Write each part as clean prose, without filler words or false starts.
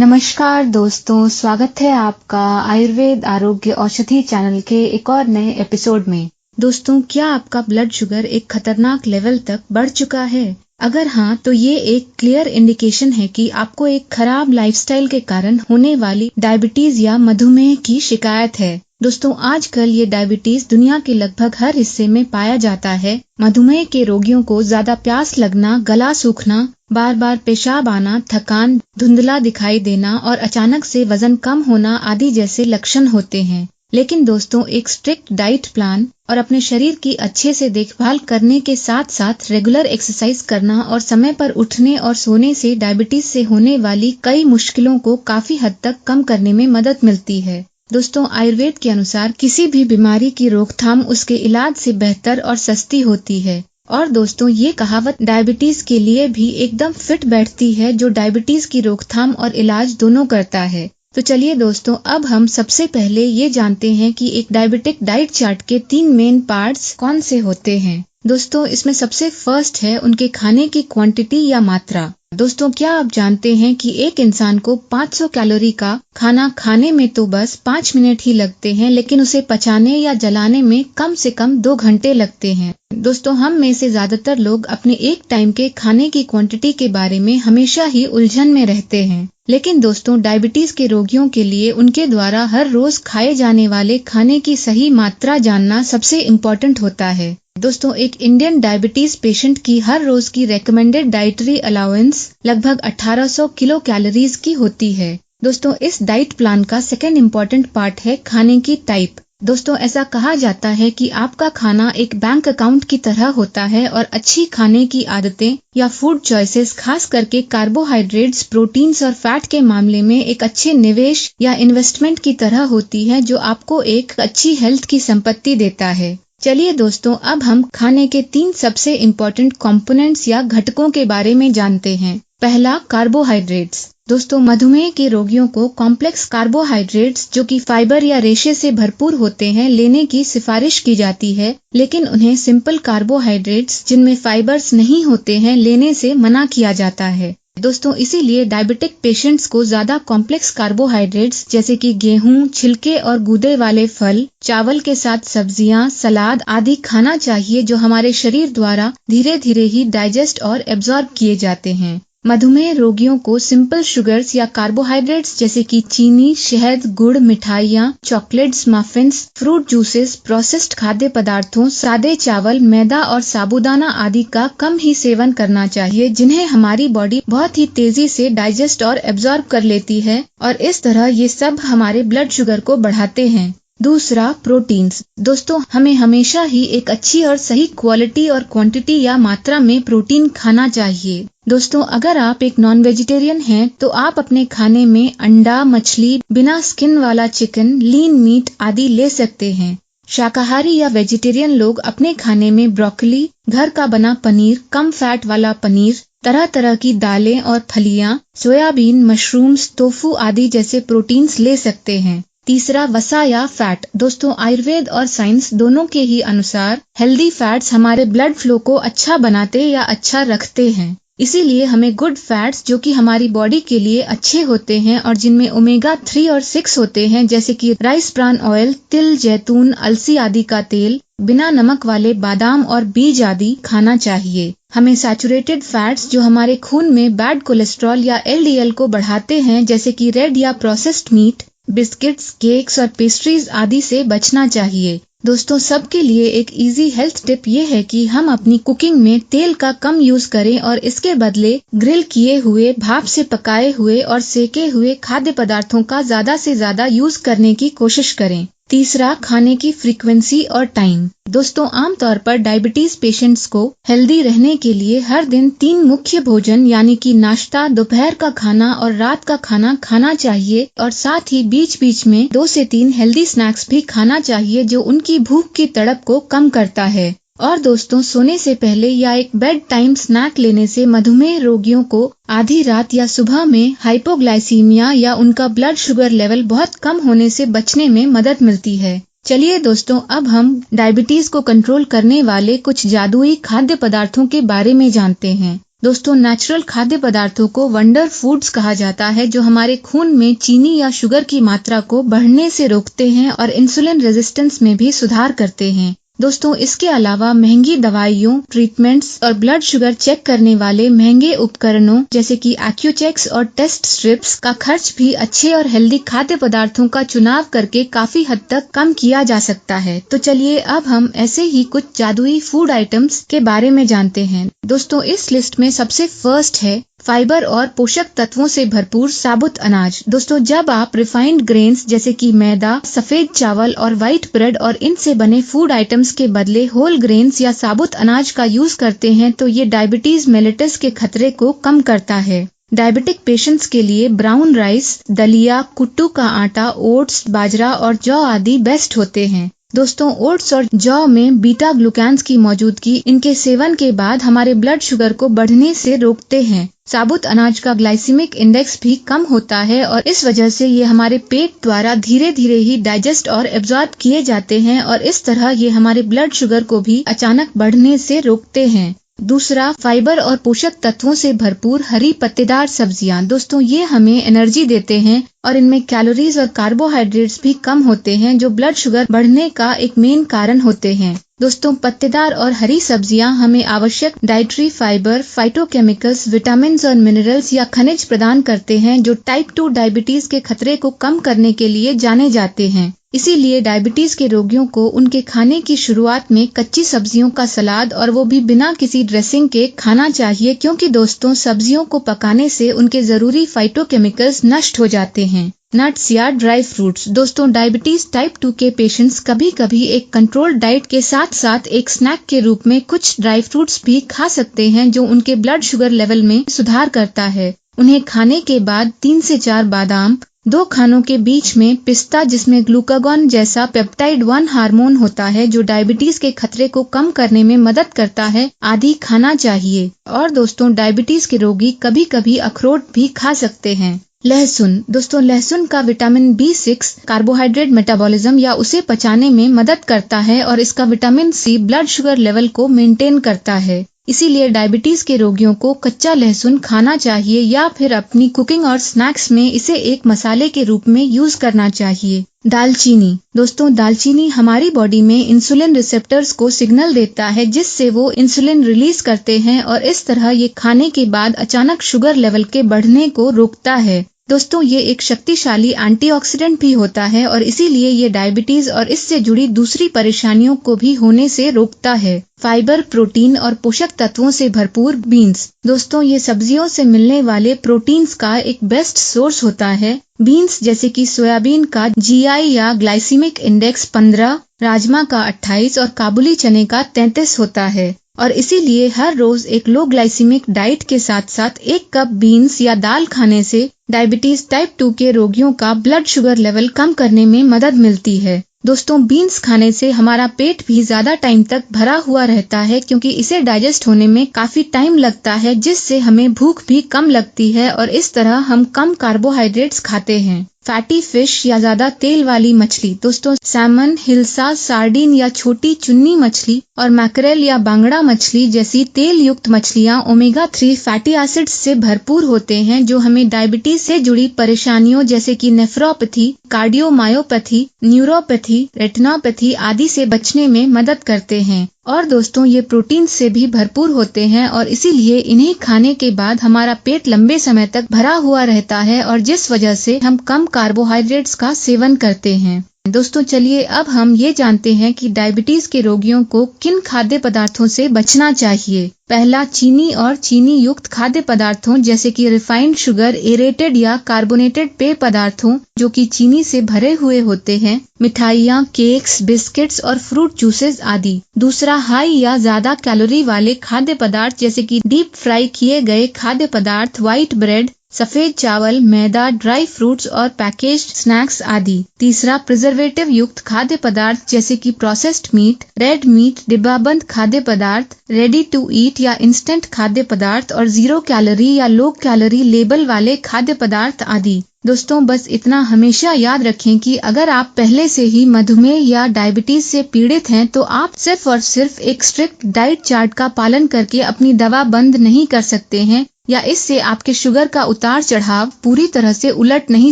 नमस्कार दोस्तों, स्वागत है आपका आयुर्वेद आरोग्य औषधि चैनल के एक और नए एपिसोड में। दोस्तों, क्या आपका ब्लड शुगर एक खतरनाक लेवल तक बढ़ चुका है? अगर हाँ, तो ये एक क्लियर इंडिकेशन है कि आपको एक खराब लाइफस्टाइल के कारण होने वाली डायबिटीज या मधुमेह की शिकायत है। दोस्तों, आजकल ये डायबिटीज दुनिया के लगभग हर हिस्से में पाया जाता है। मधुमेह के रोगियों को ज्यादा प्यास लगना, गला सूखना, बार बार पेशाब आना, थकान, धुंधला दिखाई देना और अचानक से वजन कम होना आदि जैसे लक्षण होते हैं। लेकिन दोस्तों, एक स्ट्रिक्ट डाइट प्लान और अपने शरीर की अच्छे से देखभाल करने के साथ साथ रेगुलर एक्सरसाइज करना और समय पर उठने और सोने से डायबिटीज से होने वाली कई मुश्किलों को काफी हद तक कम करने में मदद मिलती है। दोस्तों, आयुर्वेद के अनुसार किसी भी बीमारी की रोकथाम उसके इलाज से बेहतर और सस्ती होती है। और दोस्तों, ये कहावत डायबिटीज के लिए भी एकदम फिट बैठती है, जो डायबिटीज की रोकथाम और इलाज दोनों करता है। तो चलिए दोस्तों, अब हम सबसे पहले ये जानते हैं कि एक डायबिटिक डाइट चार्ट के 3 मेन पार्ट्स कौन से होते हैं। दोस्तों, इसमें सबसे फर्स्ट है उनके खाने की क्वांटिटी या मात्रा। दोस्तों, क्या आप जानते हैं कि एक इंसान को 500 कैलोरी का खाना खाने में तो बस 5 मिनट ही लगते हैं, लेकिन उसे पचाने या जलाने में कम से कम 2 घंटे लगते हैं। दोस्तों, हम में से ज्यादातर लोग अपने एक टाइम के खाने की क्वांटिटी के बारे में हमेशा ही उलझन में रहते हैं। लेकिन दोस्तों, डायबिटीज के रोगियों के लिए उनके द्वारा हर रोज खाए जाने वाले खाने की सही मात्रा जानना सबसे इम्पोर्टेंट होता है। दोस्तों, एक इंडियन डायबिटीज पेशेंट की हर रोज की रेकमेंडेड डाइटरी अलाउंस लगभग 1800 किलो कैलोरीज की होती है। दोस्तों, इस डाइट प्लान का सेकेंड इम्पोर्टेंट पार्ट है खाने की टाइप। दोस्तों, ऐसा कहा जाता है कि आपका खाना एक बैंक अकाउंट की तरह होता है और अच्छी खाने की आदतें या फूड चॉइसेस, खास करके कार्बोहाइड्रेट्स, प्रोटीन्स और फैट के मामले में एक अच्छे निवेश या इन्वेस्टमेंट की तरह होती है, जो आपको एक अच्छी हेल्थ की संपत्ति देता है। चलिए दोस्तों, अब हम खाने के 3 सबसे इम्पोर्टेंट कंपोनेंट्स या घटकों के बारे में जानते हैं। पहला, कार्बोहाइड्रेट्स। दोस्तों, मधुमेह के रोगियों को कॉम्प्लेक्स कार्बोहाइड्रेट्स, जो कि फाइबर या रेशे से भरपूर होते हैं, लेने की सिफारिश की जाती है, लेकिन उन्हें सिंपल कार्बोहाइड्रेट्स, जिनमें फाइबर्स नहीं होते हैं, लेने से मना किया जाता है। दोस्तों, इसीलिए डायबिटिक पेशेंट्स को ज्यादा कॉम्प्लेक्स कार्बोहाइड्रेट्स जैसे कि गेहूं, छिलके और गूदे वाले फल, चावल के साथ सब्जियां, सलाद आदि खाना चाहिए, जो हमारे शरीर द्वारा धीरे धीरे ही डाइजेस्ट और एब्जॉर्ब किए जाते हैं। मधुमेह रोगियों को सिंपल शुगर्स या कार्बोहाइड्रेट्स जैसे कि चीनी, शहद, गुड़, मिठाइयाँ, chocolates, muffins, fruit juices, processed खाद्य पदार्थों, सादे चावल, मैदा और साबूदाना आदि का कम ही सेवन करना चाहिए, जिन्हें हमारी बॉडी बहुत ही तेजी से डाइजेस्ट और एब्जॉर्ब कर लेती है, और इस तरह ये सब हमारे ब्लड शुगर को बढ़ाते हैं। दूसरा, प्रोटीन्स। दोस्तों, हमें हमेशा ही एक अच्छी और सही क्वालिटी और क्वांटिटी या मात्रा में प्रोटीन खाना चाहिए। दोस्तों, अगर आप एक नॉन वेजिटेरियन हैं, तो आप अपने खाने में अंडा, मछली, बिना स्किन वाला चिकन, लीन मीट आदि ले सकते हैं। शाकाहारी या वेजिटेरियन लोग अपने खाने में ब्रोकली, घर का बना पनीर, कम फैट वाला पनीर, तरह तरह की दालें और फलियां, सोयाबीन, मशरूम्स, टोफू आदि जैसे प्रोटीन्स ले सकते हैं। तीसरा, वसा या फैट। दोस्तों, आयुर्वेद और साइंस दोनों के ही अनुसार हेल्दी फैट्स हमारे ब्लड फ्लो को अच्छा बनाते या अच्छा रखते हैं। इसीलिए हमें गुड फैट्स, जो कि हमारी बॉडी के लिए अच्छे होते हैं और जिनमें ओमेगा 3 और 6 होते हैं, जैसे कि राइस ब्रान ऑयल, तिल, जैतून, अलसी आदि का तेल, बिना नमक वाले बादाम और बीज आदि खाना चाहिए। हमें सैचुरेटेड फैट्स, जो हमारे खून में बैड कोलेस्ट्रॉल या LDL को बढ़ाते हैं, जैसे कि रेड या प्रोसेस्ड मीट, बिस्किट्स, केक्स और पेस्ट्रीज आदि से बचना चाहिए। दोस्तों, सबके लिए एक इजी हेल्थ टिप ये है कि हम अपनी कुकिंग में तेल का कम यूज करें और इसके बदले ग्रिल किए हुए, भाप से पकाए हुए और सेके हुए खाद्य पदार्थों का ज्यादा से ज्यादा यूज करने की कोशिश करें। तीसरा, खाने की फ्रीक्वेंसी और टाइम। दोस्तों, आमतौर पर डायबिटीज पेशेंट्स को हेल्दी रहने के लिए हर दिन 3 मुख्य भोजन यानी कि नाश्ता, दोपहर का खाना और रात का खाना खाना चाहिए, और साथ ही बीच बीच में 2 से 3 हेल्दी स्नैक्स भी खाना चाहिए, जो उनकी भूख की तड़प को कम करता है। और दोस्तों, सोने से पहले या एक बेड टाइम स्नैक लेने से मधुमेह रोगियों को आधी रात या सुबह में हाइपोग्लाइसीमिया या उनका ब्लड शुगर लेवल बहुत कम होने से बचने में मदद मिलती है। चलिए दोस्तों, अब हम डायबिटीज को कंट्रोल करने वाले कुछ जादुई खाद्य पदार्थों के बारे में जानते हैं। दोस्तों, नेचुरल खाद्य पदार्थों को वंडर फूड्स कहा जाता है, जो हमारे खून में चीनी या शुगर की मात्रा को बढ़ने से रोकते हैं और इंसुलिन रेजिस्टेंस में भी सुधार करते हैं। दोस्तों, इसके अलावा महंगी दवाइयों, ट्रीटमेंट्स और ब्लड शुगर चेक करने वाले महंगे उपकरणों जैसे कि एक्यूचेक्स और टेस्ट स्ट्रिप्स का खर्च भी अच्छे और हेल्दी खाद्य पदार्थों का चुनाव करके काफी हद तक कम किया जा सकता है। तो चलिए अब हम ऐसे ही कुछ जादुई फूड आइटम्स के बारे में जानते हैं। दोस्तों, इस लिस्ट में सबसे फर्स्ट है फाइबर और पोषक तत्वों से भरपूर साबुत अनाज। दोस्तों, जब आप रिफाइंड ग्रेन्स जैसे कि मैदा, सफेद चावल और व्हाइट ब्रेड और इनसे बने फूड आइटम्स के बदले होल ग्रेन्स या साबुत अनाज का यूज करते हैं तो ये डायबिटीज मेलिटस के खतरे को कम करता है। डायबिटिक पेशेंट्स के लिए ब्राउन राइस, दलिया, कुट्टू का आटा, ओट्स, बाजरा और जौ आदि बेस्ट होते हैं। दोस्तों, ओट्स और जौ में बीटा ग्लूकान्स की मौजूदगी इनके सेवन के बाद हमारे ब्लड शुगर को बढ़ने से रोकते हैं। साबुत अनाज का ग्लाइसेमिक इंडेक्स भी कम होता है और इस वजह से ये हमारे पेट द्वारा धीरे धीरे ही डाइजेस्ट और एब्जॉर्ब किए जाते हैं और इस तरह ये हमारे ब्लड शुगर को भी अचानक बढ़ने से रोकते हैं। दूसरा, फाइबर और पोषक तत्वों से भरपूर हरी पत्तेदार सब्जियां। दोस्तों, ये हमें एनर्जी देते हैं और इनमें कैलोरीज और कार्बोहाइड्रेट्स भी कम होते हैं, जो ब्लड शुगर बढ़ने का एक मेन कारण होते हैं। दोस्तों, पत्तेदार और हरी सब्जियां हमें आवश्यक डाइटरी फाइबर, फाइटोकेमिकल्स, विटामिन और मिनरल्स या खनिज प्रदान करते हैं, जो टाइप 2 डायबिटीज के खतरे को कम करने के लिए जाने जाते हैं। इसीलिए डायबिटीज के रोगियों को उनके खाने की शुरुआत में कच्ची सब्जियों का सलाद और वो भी बिना किसी ड्रेसिंग के खाना चाहिए, क्योंकि दोस्तों, सब्जियों को पकाने से उनके जरूरी फाइटोकेमिकल्स नष्ट हो जाते हैं। नट्स या ड्राई फ्रूट्स। दोस्तों, डायबिटीज टाइप 2 के पेशेंट्स कभी कभी एक कंट्रोल्ड डाइट के साथ साथ एक स्नैक के रूप में कुछ ड्राई फ्रूट्स भी खा सकते हैं, जो उनके ब्लड शुगर लेवल में सुधार करता है। उन्हें खाने के बाद 3 से 4 बादाम, 2 खानों के बीच में पिस्ता जिसमें ग्लूकागॉन जैसा पेप्टाइड 1 हार्मोन होता है, जो डायबिटीज के खतरे को कम करने में मदद करता है, आदि खाना चाहिए। और दोस्तों, डायबिटीज के रोगी कभी कभी अखरोट भी खा सकते हैं। लहसुन। दोस्तों, लहसुन का विटामिन B6 कार्बोहाइड्रेट मेटाबॉलिज्म या उसे पचाने में मदद करता है और इसका vitamin C blood sugar level को मेंटेन करता है। इसीलिए डायबिटीज के रोगियों को कच्चा लहसुन खाना चाहिए या फिर अपनी कुकिंग और स्नैक्स में इसे एक मसाले के रूप में यूज करना चाहिए। दालचीनी। दोस्तों, दालचीनी हमारी बॉडी में इंसुलिन रिसेप्टर्स को सिग्नल देता है, जिससे वो इंसुलिन रिलीज करते हैं और इस तरह ये खाने के बाद अचानक शुगर लेवल के बढ़ने को रोकता है। दोस्तों, ये एक शक्तिशाली एंटीऑक्सीडेंट भी होता है और इसीलिए ये डायबिटीज और इससे जुड़ी दूसरी परेशानियों को भी होने से रोकता है। फाइबर, प्रोटीन और पोषक तत्वों से भरपूर बीन्स। दोस्तों, ये सब्जियों से मिलने वाले प्रोटीन्स का एक बेस्ट सोर्स होता है। बीन्स जैसे कि सोयाबीन का GI या ग्लाइसेमिक इंडेक्स 15, राजमा का 28 और काबुली चने का 33 होता है और इसीलिए हर रोज एक लो ग्लाइसेमिक डाइट के साथ साथ 1 कप बीन्स या दाल खाने से डायबिटीज टाइप 2 के रोगियों का ब्लड शुगर लेवल कम करने में मदद मिलती है। दोस्तों, बीन्स खाने से हमारा पेट भी ज्यादा टाइम तक भरा हुआ रहता है, क्योंकि इसे डाइजेस्ट होने में काफी टाइम लगता है, जिससे हमें भूख भी कम लगती है और इस तरह हम कम कार्बोहाइड्रेट्स खाते हैं। फैटी फिश या ज्यादा तेल वाली मछली। दोस्तों, सैमन, हिल्सा, सार्डिन या छोटी चुन्नी मछली और मैकरेल या बांगड़ा मछली जैसी तेल युक्त मछलियां ओमेगा 3 फैटी एसिड्स से भरपूर होते हैं, जो हमें डायबिटीज से जुड़ी परेशानियों जैसे कि नेफ्रोपैथी, कार्डियोमायोपैथी, न्यूरोपैथी, रेटिनोपैथी आदि से बचने में मदद करते हैं। और दोस्तों, ये प्रोटीन से भी भरपूर होते हैं और इसीलिए इन्हें खाने के बाद हमारा पेट लंबे समय तक भरा हुआ रहता है और जिस वजह से हम कम कार्बोहाइड्रेट्स का सेवन करते हैं। दोस्तों, चलिए अब हम ये जानते हैं कि डायबिटीज के रोगियों को किन खाद्य पदार्थों से बचना चाहिए। पहला, चीनी और चीनी युक्त खाद्य पदार्थों जैसे कि रिफाइंड शुगर, एरेटेड या कार्बोनेटेड पेय पदार्थों जो कि चीनी से भरे हुए होते हैं, मिठाइयाँ, केक्स, बिस्किट्स और फ्रूट जूसेस आदि। दूसरा, हाई या ज्यादा कैलोरी वाले खाद्य पदार्थ जैसे कि डीप फ्राई किए गए खाद्य पदार्थ, व्हाइट ब्रेड, सफेद चावल, मैदा, ड्राई फ्रूट्स और पैकेज्ड स्नैक्स आदि। तीसरा, प्रिजर्वेटिव युक्त खाद्य पदार्थ जैसे कि प्रोसेस्ड मीट, रेड मीट, डिब्बाबंद खाद्य पदार्थ, रेडी टू ईट या इंस्टेंट खाद्य पदार्थ और 0 कैलोरी या लो कैलोरी लेबल वाले खाद्य पदार्थ आदि। दोस्तों बस इतना हमेशा याद रखें कि अगर आप पहले से ही मधुमेह या डायबिटीज से पीड़ित हैं तो आप सिर्फ और सिर्फ एक स्ट्रिक्ट डाइट चार्ट का पालन करके अपनी दवा बंद नहीं कर सकते हैं, या इससे आपके शुगर का उतार चढ़ाव पूरी तरह से उलट नहीं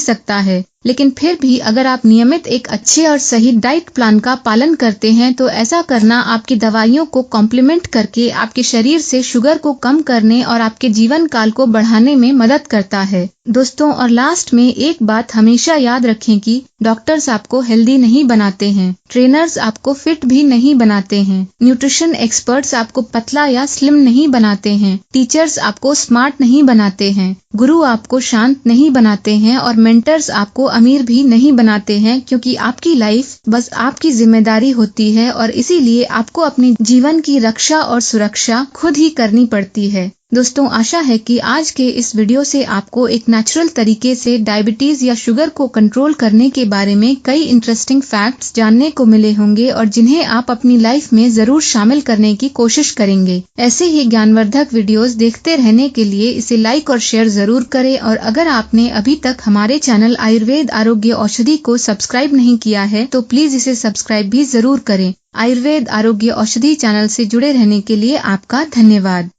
सकता है। लेकिन फिर भी अगर आप नियमित एक अच्छे और सही डाइट प्लान का पालन करते हैं तो ऐसा करना आपकी दवाइयों को कॉम्प्लीमेंट करके आपके शरीर से शुगर को कम करने और आपके जीवन काल को बढ़ाने में मदद करता है। दोस्तों और लास्ट में एक बात हमेशा याद रखें कि डॉक्टर्स आपको हेल्दी नहीं बनाते हैं, ट्रेनर्स आपको फिट भी नहीं बनाते हैं, न्यूट्रिशन एक्सपर्ट्स आपको पतला या स्लिम नहीं बनाते हैं, टीचर्स आपको स्मार्ट नहीं बनाते हैं, गुरु आपको शांत नहीं बनाते हैं और मेंटर्स आपको अमीर भी नहीं बनाते हैं, क्योंकि आपकी लाइफ बस आपकी जिम्मेदारी होती है और इसीलिए आपको अपने जीवन की रक्षा और सुरक्षा खुद ही करनी पड़ती है। दोस्तों आशा है कि आज के इस वीडियो से आपको एक नेचुरल तरीके से डायबिटीज या शुगर को कंट्रोल करने के बारे में कई इंटरेस्टिंग फैक्ट्स जानने को मिले होंगे और जिन्हें आप अपनी लाइफ में जरूर शामिल करने की कोशिश करेंगे। ऐसे ही ज्ञानवर्धक वीडियोस देखते रहने के लिए इसे लाइक और शेयर जरूर करें और अगर आपने अभी तक हमारे चैनल आयुर्वेद आरोग्य औषधि को सब्सक्राइब नहीं किया है तो प्लीज इसे सब्सक्राइब भी जरूर करें। आयुर्वेद आरोग्य औषधि चैनल से जुड़े रहने के लिए आपका धन्यवाद।